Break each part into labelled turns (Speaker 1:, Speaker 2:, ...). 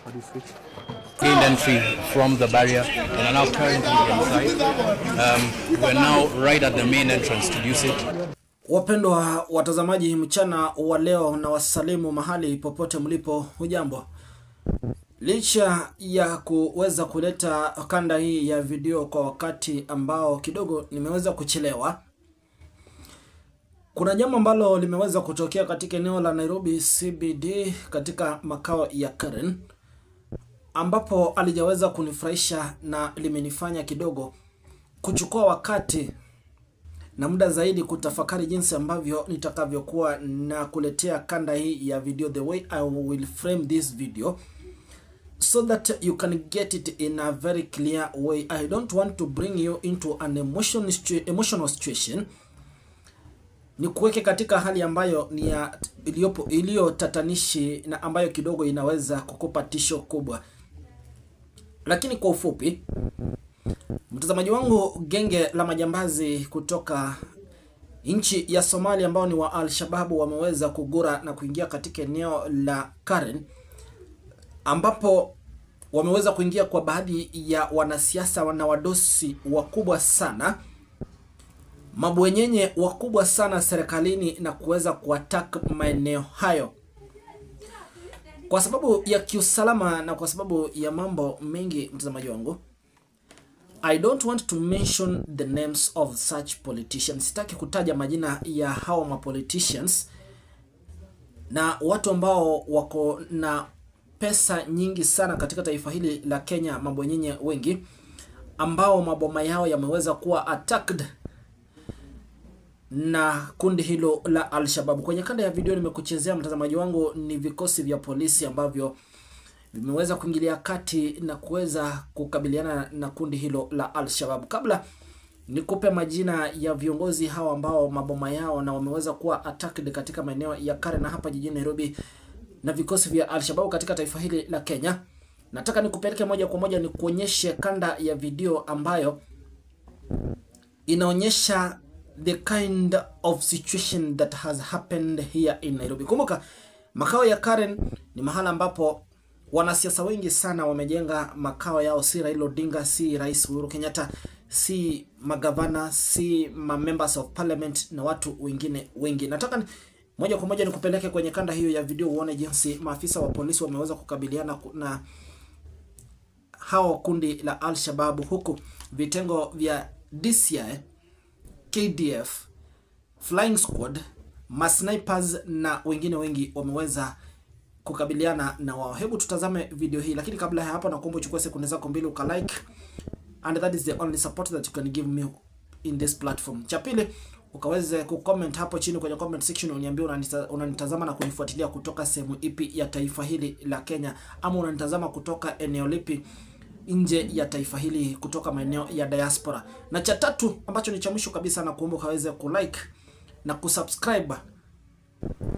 Speaker 1: How do you switch?
Speaker 2: Gained entry from the barrier and are now currently inside. We're now right at the main entrance to use it.
Speaker 3: Wapendwa watazamaji, mchana wa leo na wasalimu mahali popote mlipo, hujambo. Licha ya kuweza kuleta kanda hii ya video kwa wakati ambao kidogo nimeweza kuchelewa, kuna jambo ambalo limeweza kutokea katika eneo la Nairobi CBD katika makao ya Karen, ambapo alijaweza kunifurahisha na limenifanya kidogo kuchukua wakati na muda zaidi kutafakari jinsi ambavyo nitakavyokuwa na kuletea kanda hii ya video, the way I will frame this video, so that you can get it in a very clear way. I don't want to bring you into an emotional situation. Ni kuweke katika hali ambayo ni ya iliyo tatanishi na ambayo kidogo inaweza kukupa tisho kubwa. Lakini kwa ufupi, mtazamaji wangu, genge la majambazi kutoka nchi ya Somalia ambao ni wa Al-Shabaab wameweza kugura na kuingia katika eneo la Karen, ambapo wameweza kuingia kwa baadhi ya wanasiasa na wadosi wakubwa sana, mabwenyenye wakubwa sana serikalini, na kuweza kuattack maeneo hayo kwa sababu ya kiusalama na kwa sababu ya mambo mengi. Mtazamaji wangu, I don't want to mention the names of such politicians. Sitaki kutaja majina ya hao ma politicians na watu ambao wako na pesa nyingi sana katika taifa hili la Kenya, mabwenyenye wengi ambao maboma yao yameweza kuwa attacked na kundi hilo la Al-Shabaab. Kwenye kanda ya video nimekuchezea, mtazamaji wangu, ni vikosi vya polisi ambavyo vimeweza kuingilia kati na kuweza kukabiliana na kundi hilo la Al-Shabaab. Kabla nikupe majina ya viongozi hao ambao maboma yao na wameweza kuwa attacked katika maeneo ya Karen na hapa jijini Nairobi na vikosi vya Al-Shabaab katika taifa hili la Kenya, nataka nikupeleke moja kwa moja nikuonyeshe kanda ya video ambayo inaonyesha the kind of situation that has happened here in Nairobi. Kumbuka, makao ya Karen ni mahala ambapo wanasiasa wengi sana wamejenga makao yao, si Raila Odinga, si Rais Uhuru Kenyatta, si magavana, si members of parliament na watu wengine wengi. Nataka moja kwa moja nikupeleke kwenye kanda hiyo ya video uone jinsi maafisa wa polisi wameweza kukabiliana na hao kundi la Al-Shabaab, huku vitengo vya DCI, KDF, Flying Squad, masnipers na wengine wengi wameweza kukabiliana na wao. Hebu tutazame video hii, lakini kabla ya hapo nakuomba uchukue sekunde zako mbili ukalike, and that is the only support that you can give me in this platform. Cha pili, ukaweze kucomment hapo chini kwenye comment section uniambie unanitazama na kunifuatilia kutoka sehemu ipi ya taifa hili la Kenya, ama unanitazama kutoka eneo lipi nje ya taifa hili, kutoka maeneo ya diaspora. Na cha tatu ambacho ni cha mwisho kabisa, na kuomba ukaweze kulike na kusubscribe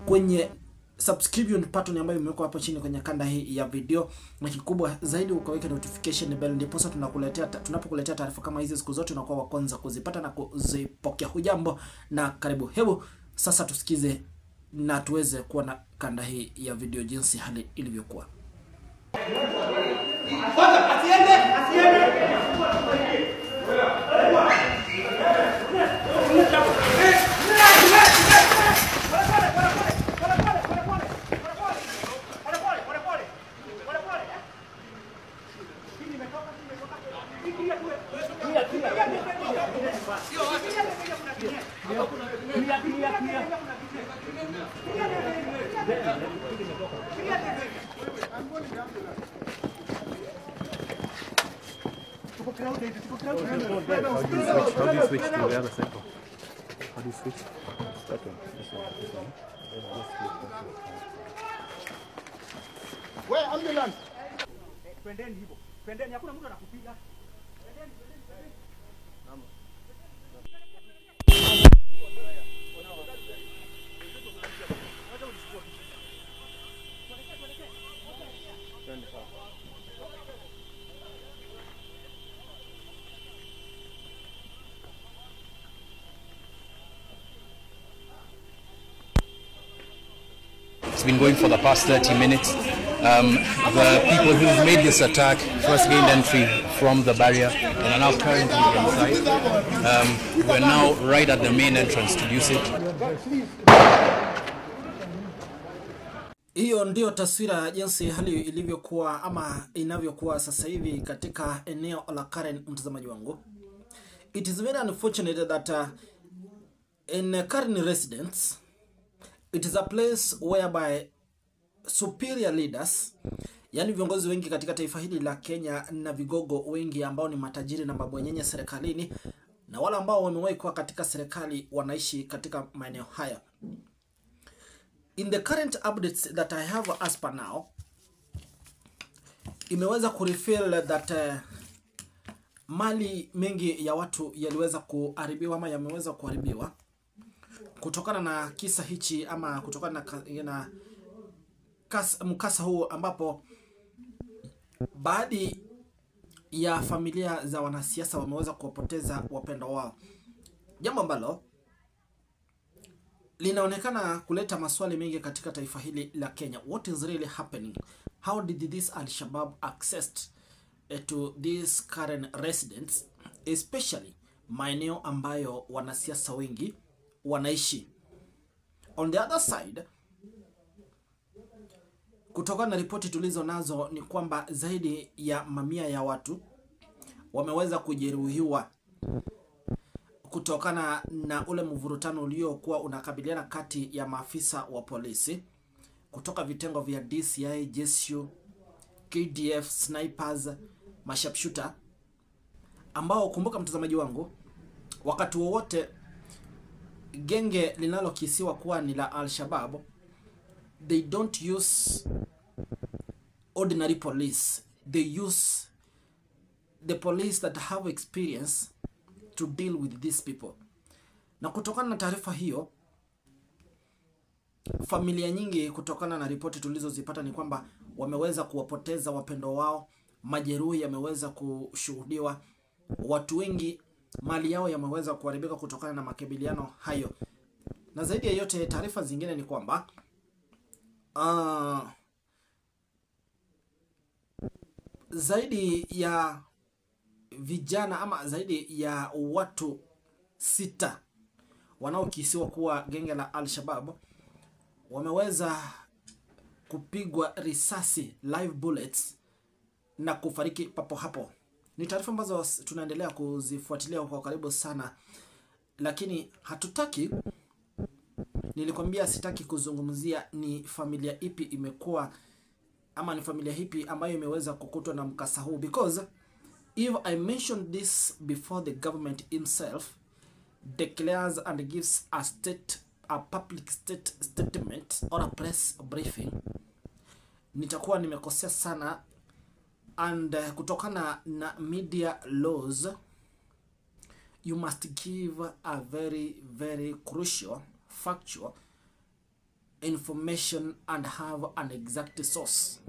Speaker 3: kwenye subscription button ambayo imewekwa hapo chini kwenye kanda hii ya video, na kikubwa zaidi ukaweka notification bell, ndipo sasa tunapokuletea taarifa kama hizi siku zote unakuwa wa kwanza kuzipata na kuzipokea. Hujambo na karibu. Hebu sasa tusikize na tuweze kuwa na kanda hii ya video jinsi hali ilivyokuwa.
Speaker 1: How do you switch to the other side? How do you switch? That one. This one.
Speaker 4: Where ambulance?
Speaker 5: Pendeni hivyo. Pendeni, hakuna mtu anakupiga. Pendeni.
Speaker 2: been going for the past 30 minutes. The people who've made this attack first gained entry from the barrier and are now currently inside. We're now right at the main entrance to use it.
Speaker 3: Hiyo ndio taswira ya jinsi hali ilivyokuwa ama inavyokuwa sasa hivi katika eneo la Karen, mtazamaji wangu. It is very unfortunate that in Karen residence, it is a place whereby superior leaders, yani viongozi wengi katika taifa hili la Kenya na vigogo wengi ambao ni matajiri na mabwanyenye serikalini na wale ambao wamewahi kuwa katika serikali wanaishi katika maeneo haya. In the current updates that I have as per now, imeweza kureveal that mali mengi ya watu yaliweza kuharibiwa ama yameweza kuharibiwa kutokana na kisa hichi ama kutokana na mkasa huu ambapo baadhi ya familia za wanasiasa wameweza kuwapoteza wapendwa wao. Jambo ambalo linaonekana kuleta maswali mengi katika taifa hili la Kenya. What is really happening? How did this Al-Shabaab access to these current residents, especially maeneo ambayo wanasiasa wengi wanaishi? On the other side, kutokana na ripoti tulizo nazo ni kwamba zaidi ya mamia ya watu wameweza kujeruhiwa kutokana na ule mvurutano uliokuwa unakabiliana kati ya maafisa wa polisi kutoka vitengo vya DCI, JSU, KDF, snipers, masharpshooter ambao, kumbuka mtazamaji wangu, wakati wowote genge linalokisiwa kuwa ni la Al-Shabaab, they don't use ordinary police. They use the police that have experience to deal with these people. Na kutokana na taarifa hiyo, familia nyingi kutokana na ripoti tulizozipata ni kwamba wameweza kuwapoteza wapendwa wao, majeruhi yameweza kushuhudiwa, watu wengi mali yao yameweza kuharibika kutokana na makabiliano hayo. Na zaidi ya yote, taarifa zingine ni kwamba zaidi ya vijana ama zaidi ya watu 6 wanaokisiwa kuwa genge la Al-Shabaab wameweza kupigwa risasi, live bullets, na kufariki papo hapo. Ni taarifa ambazo tunaendelea kuzifuatilia kwa karibu sana, lakini hatutaki, nilikwambia sitaki kuzungumzia ni familia ipi imekuwa ama ni familia ipi ambayo imeweza kukutwa na mkasa huu, because if I mention this before the government himself declares and gives a public statement or a press briefing, nitakuwa nimekosea sana. And kutokana na media laws, you must give a very, very crucial, factual information and have an exact source.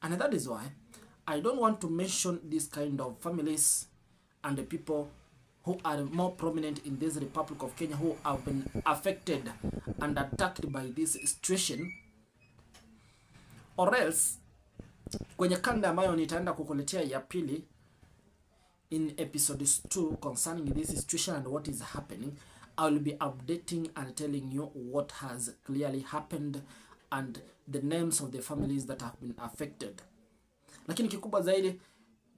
Speaker 3: And that is why I don't want to mention this kind of families and the people who are more prominent in this Republic of Kenya who have been affected and attacked by this situation, or else kwenye kanda ambayo nitaenda kukuletea ya pili in episodes 2 concerning this situation and what is happening, I will be updating and telling you what has clearly happened and the names of the families that have been affected. Lakini kikubwa zaidi,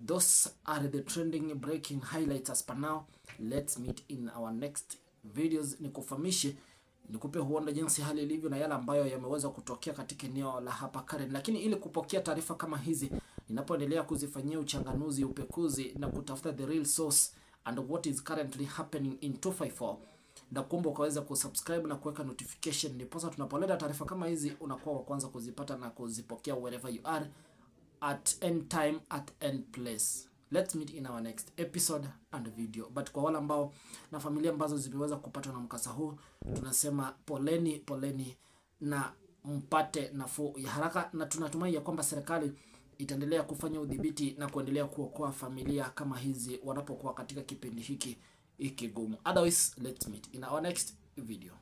Speaker 3: those are the trending breaking highlights as per now. Let's meet in our next videos. Nikufahamishe, nikupe huenda jinsi hali ilivyo na yale ambayo yameweza kutokea katika eneo la hapa Karen. Lakini ili kupokea taarifa kama hizi, ninapoendelea kuzifanyia uchanganuzi, upekuzi na kutafuta the real source and what is currently happening in 254, na kuomba ukaweza kusubscribe na kuweka notification, ndiposa tunapoleta taarifa kama hizi unakuwa wa kwanza kuzipata na kuzipokea wherever you are, at any time, at any place. Let's meet in our next episode and video. But kwa wale ambao na familia ambazo zimeweza kupatwa na mkasa huu, tunasema poleni, poleni na mpate nafuu ya haraka, na tunatumai ya kwamba serikali itaendelea kufanya udhibiti na kuendelea kuokoa familia kama hizi wanapokuwa katika kipindi hiki ikigumu. Otherwise, let's meet in our next video.